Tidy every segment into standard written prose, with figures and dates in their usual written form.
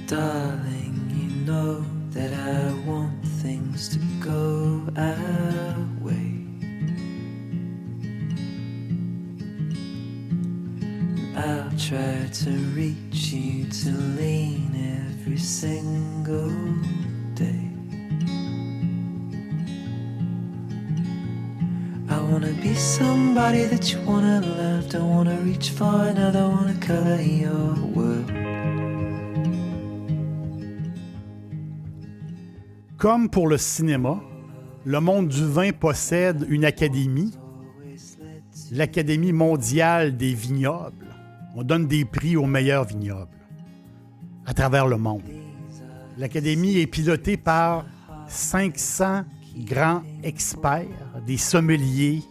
Darling, you know that I want things to go our way. I'll try to reach you to lean every single day. I wanna be somebody that you wanna love. Don't wanna reach far, another wanna color your world. Comme pour le cinéma, le monde du vin possède une académie, l'Académie mondiale des vignobles. On donne des prix aux meilleurs vignobles à travers le monde. L'Académie est pilotée par 500 grands experts, des sommeliers,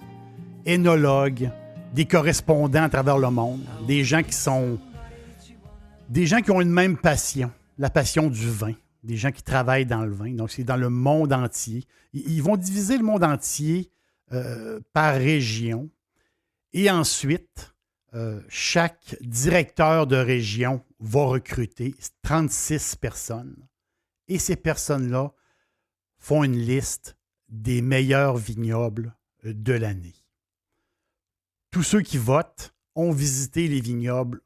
énologues, des correspondants à travers le monde, des gens qui ont une même passion, la passion du vin, des gens qui travaillent dans le vin. Donc, c'est dans le monde entier. Ils vont diviser le monde entier par région. Et ensuite, chaque directeur de région va recruter 36 personnes. Et ces personnes-là font une liste des meilleurs vignobles de l'année. Tous ceux qui votent ont visité les vignobles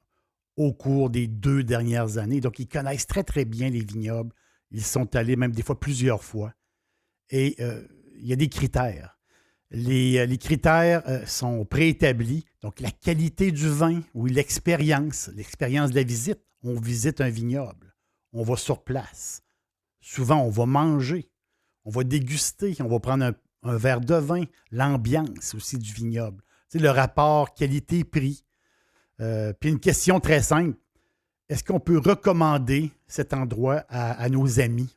au cours des 2 dernières années. Donc, ils connaissent très, très bien les vignobles. Ils sont allés même des fois plusieurs fois. Et il y a des critères. Les critères sont préétablis. Donc, la qualité du vin ou l'expérience de la visite. On visite un vignoble. On va sur place. Souvent, on va manger. On va déguster. On va prendre un verre de vin. L'ambiance aussi du vignoble. Tu sais, le rapport qualité-prix. Puis une question très simple. Est-ce qu'on peut recommander cet endroit à nos amis?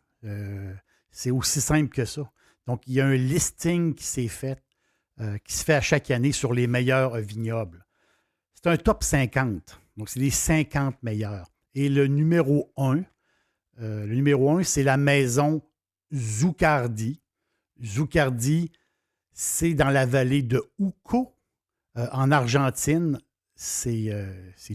C'est aussi simple que ça. Donc, il y a un listing qui s'est fait, qui se fait à chaque année sur les meilleurs vignobles. C'est un top 50. Donc, c'est les 50 meilleurs. Et le numéro 1, c'est la maison Zuccardi. Zuccardi, c'est dans la vallée de Uco, en Argentine. C'est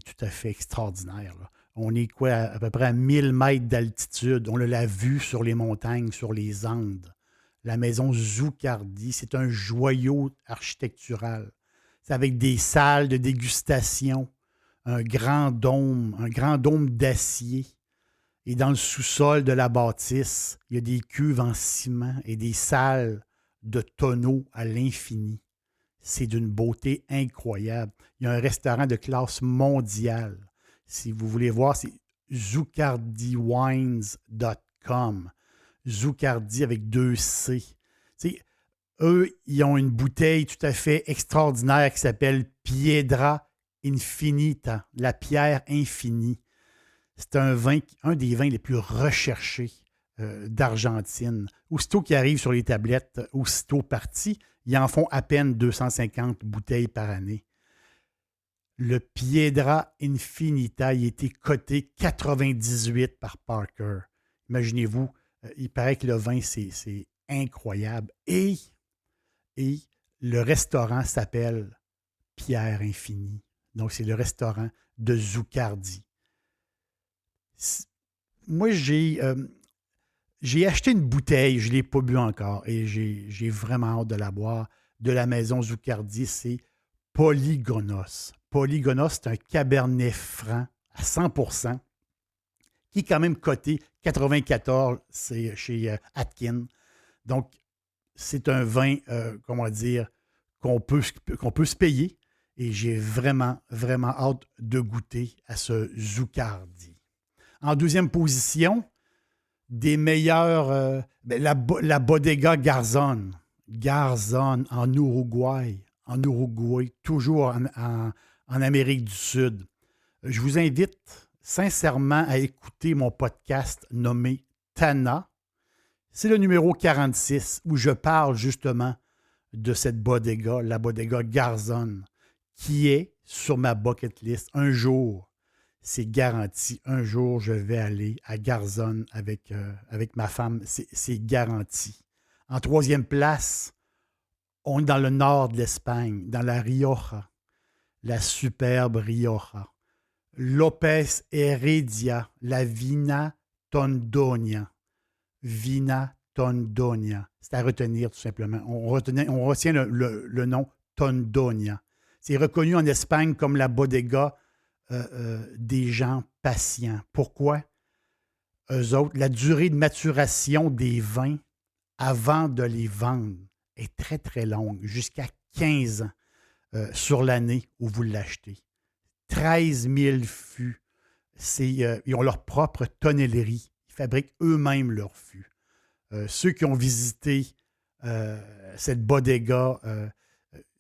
tout à fait extraordinaire, là. On est à peu près à 1000 mètres d'altitude. On l'a vu sur les montagnes, sur les Andes. La maison Zuccardi, c'est un joyau architectural. C'est avec des salles de dégustation, un grand dôme d'acier. Et dans le sous-sol de la bâtisse, il y a des cuves en ciment et des salles de tonneaux à l'infini. C'est d'une beauté incroyable. Il y a un restaurant de classe mondiale. Si vous voulez voir, c'est zuccardiwines.com. Zuccardi avec 2 C. T'sais, eux, ils ont une bouteille tout à fait extraordinaire qui s'appelle Piedra Infinita, la pierre infinie. C'est un des vins les plus recherchés d'Argentine. Aussitôt qu'ils arrivent sur les tablettes, aussitôt partis, ils en font à peine 250 bouteilles par année. Le Piedra Infinita, il a été coté 98 par Parker. Imaginez-vous, il paraît que le vin, c'est incroyable. Et le restaurant s'appelle Pierre Infini. Donc, c'est le restaurant de Zuccardi. Moi, j'ai acheté une bouteille, je ne l'ai pas bu encore, et j'ai vraiment hâte de la boire, de la maison Zuccardi, c'est Polygonos. Polygonos, c'est un Cabernet Franc à 100%, qui est quand même coté 94, c'est chez Atkin. Donc, c'est un vin, qu'on peut se payer, et j'ai vraiment, vraiment hâte de goûter à ce Zuccardi. En deuxième position, des meilleurs, la Bodega Garzón. Garzón en Uruguay. En Uruguay, toujours en Amérique du Sud. Je vous invite sincèrement à écouter mon podcast nommé Tana. C'est le numéro 46 où je parle justement de cette bodega, la Bodega Garzón, qui est sur ma bucket list. Un jour, c'est garanti. Un jour, je vais aller à Garzón avec ma femme. C'est garanti. En troisième place, on est dans le nord de l'Espagne, dans la Rioja, la superbe Rioja. López Heredia, la Vina Tondonia. Vina Tondonia. C'est à retenir tout simplement. On retient le nom Tondonia. C'est reconnu en Espagne comme la bodega des gens patients. Pourquoi? Eux autres, la durée de maturation des vins avant de les vendre est très, très longue, jusqu'à 15 ans sur l'année où vous l'achetez. 13 000 fûts. Ils ont leur propre tonnellerie. Ils fabriquent eux-mêmes leurs fûts. Ceux qui ont visité cette bodega,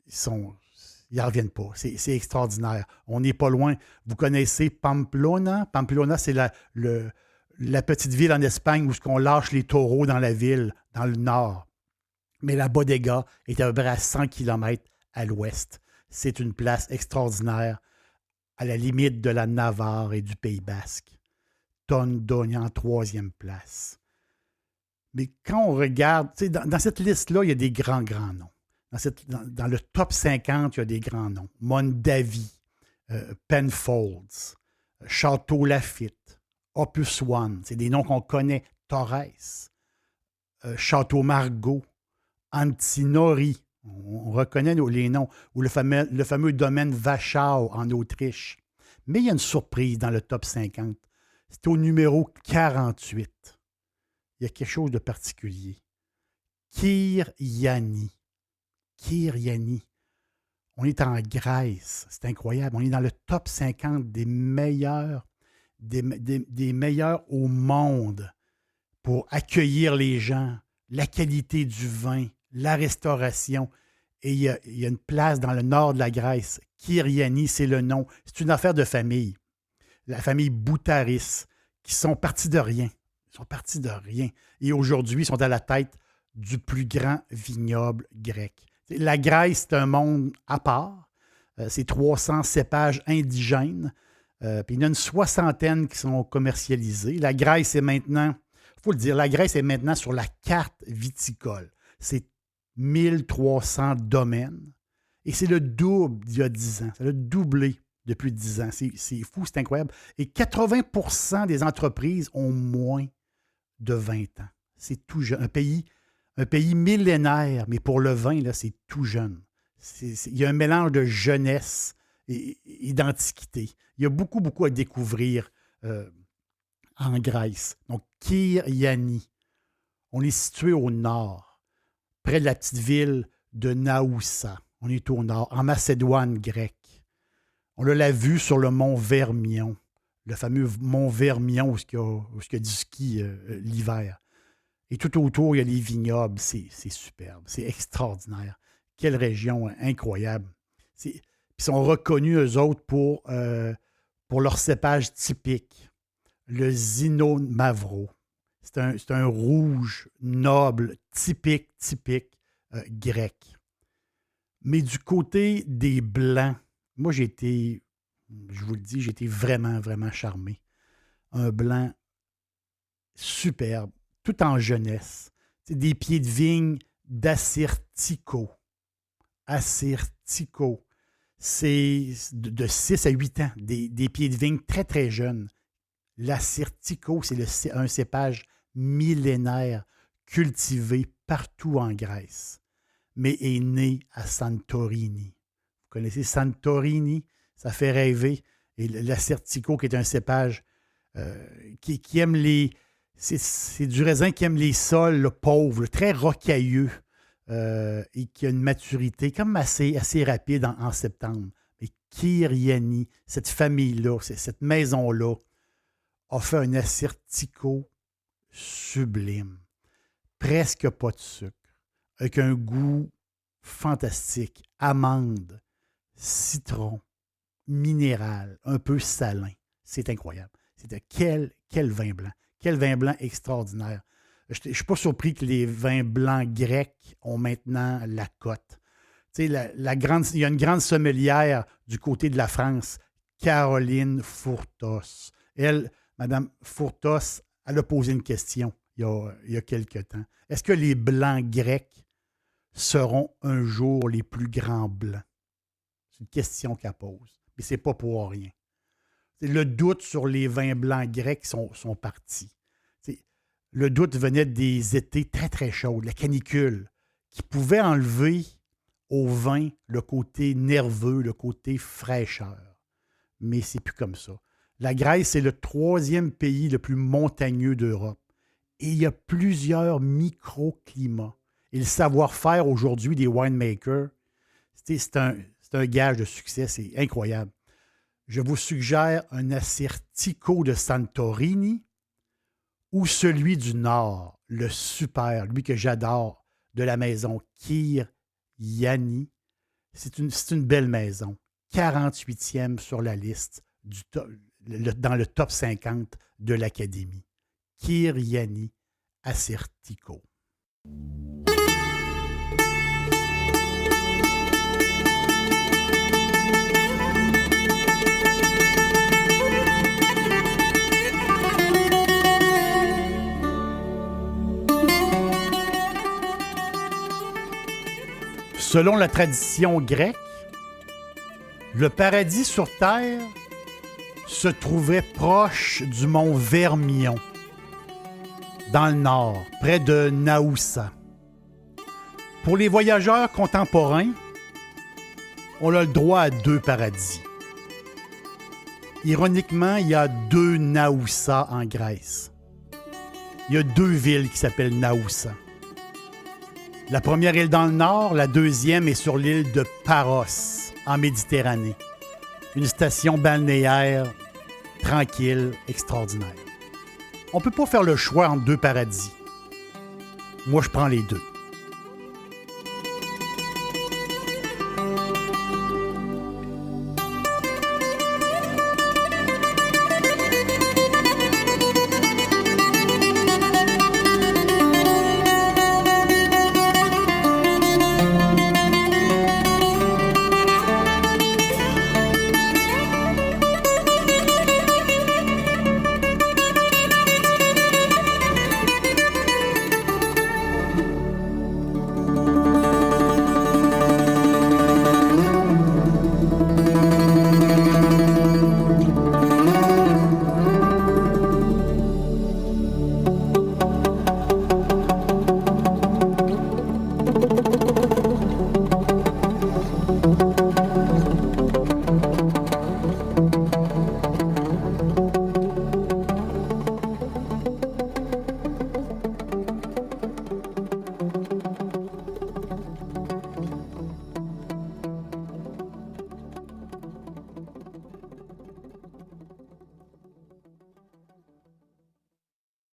ils n'en reviennent pas. C'est extraordinaire. On n'est pas loin. Vous connaissez Pamplona? Pamplona, c'est la petite ville en Espagne où on lâche les taureaux dans la ville, dans le nord. Mais la bodega est à peu près à 100 km à l'ouest. C'est une place extraordinaire à la limite de la Navarre et du Pays basque. Tondonia en 3e place. Mais quand on regarde, dans cette liste-là, il y a des grands noms. Dans le top 50, il y a des grands noms. Mondavi, Penfolds, Château Lafite, Opus One, c'est des noms qu'on connaît. Torres, Château Margaux, Antinori, on reconnaît les noms, ou le fameux domaine Wachau en Autriche. Mais il y a une surprise dans le top 50. C'est au numéro 48. Il y a quelque chose de particulier. Kyriani. Kyriani. On est en Grèce. C'est incroyable. On est dans le top 50 des meilleurs, des meilleurs au monde pour accueillir les gens, la qualité du vin, la restauration. Et il y a une place dans le nord de la Grèce. Kyriani, c'est le nom. C'est une affaire de famille. La famille Boutaris, qui sont partis de rien. Ils sont partis de rien. Et aujourd'hui, ils sont à la tête du plus grand vignoble grec. La Grèce, c'est un monde à part. C'est 300 cépages indigènes. Puis il y en a une soixantaine qui sont commercialisés. La Grèce est maintenant, il faut le dire, la Grèce est maintenant sur la carte viticole. C'est 1300 domaines. Et c'est le double d'il y a 10 ans. Ça a doublé depuis 10 ans. C'est fou, c'est incroyable. Et 80% des entreprises ont moins de 20 ans. C'est tout jeune. Un pays millénaire, mais pour le vin, là, c'est tout jeune. Il y a un mélange de jeunesse et d'antiquité. Il y a beaucoup, beaucoup à découvrir en Grèce. Donc, Kyriani. On est situé au nord, près de la petite ville de Naoussa. On est au nord, en Macédoine grecque. On l'a vu sur le mont Vermion, le fameux mont Vermion où il y a du ski l'hiver. Et tout autour, il y a les vignobles. C'est superbe, c'est extraordinaire. Quelle région incroyable. Ils sont reconnus, eux autres, pour leur cépage typique, le Zinno Mavro. C'est un rouge noble, typique grec. Mais du côté des Blancs, moi, je vous le dis, j'ai été vraiment, vraiment charmé. Un blanc superbe, tout en jeunesse. C'est des pieds de vigne d'Assyrtiko. Assyrtiko. C'est de 6 à 8 ans, des pieds de vigne très, très jeunes. L'Assyrtiko, c'est un cépage millénaire cultivé partout en Grèce, mais est né à Santorini. Vous connaissez Santorini? Ça fait rêver. Et l'Assyrtiko, qui est un cépage qui aime les... C'est du raisin qui aime les sols là, pauvres, très rocailleux et qui a une maturité comme assez rapide en septembre. Mais Kyriani, cette famille-là, cette maison-là, a fait un Assyrtiko sublime. Presque pas de sucre, avec un goût fantastique. Amande, citron, minéral, un peu salin. C'est incroyable. Quel vin blanc. Quel vin blanc extraordinaire. Je ne suis pas surpris que les vins blancs grecs ont maintenant la cote. Tu sais, il y a une grande sommelière du côté de la France, Caroline Fourtos. Elle, Madame Fourtos, elle a posé une question il y a quelque temps. Est-ce que les blancs grecs seront un jour les plus grands blancs? C'est une question qu'elle pose. Mais ce n'est pas pour rien. Le doute sur les vins blancs grecs sont partis. Le doute venait des étés très, très chauds, la canicule, qui pouvait enlever au vin le côté nerveux, le côté fraîcheur. Mais c'est plus comme ça. La Grèce est le 3e pays le plus montagneux d'Europe. Et il y a plusieurs microclimats. Et le savoir-faire aujourd'hui des winemakers, c'est un gage de succès, c'est incroyable. Je vous suggère un Assyrtiko de Santorini ou celui du Nord, le super, lui que j'adore, de la maison Kirjani. C'est une belle maison. 48e sur la liste dans le top 50 de l'Académie. Kirjani Assyrtiko. Selon la tradition grecque, le paradis sur terre se trouvait proche du mont Vermillon, dans le nord, près de Naoussa. Pour les voyageurs contemporains, on a le droit à 2 paradis. Ironiquement, il y a 2 Naoussa en Grèce. Il y a 2 villes qui s'appellent Naoussa. La première île dans le nord, la deuxième est sur l'île de Paros, en Méditerranée. Une station balnéaire tranquille, extraordinaire. On ne peut pas faire le choix entre 2 paradis. Moi, je prends les 2.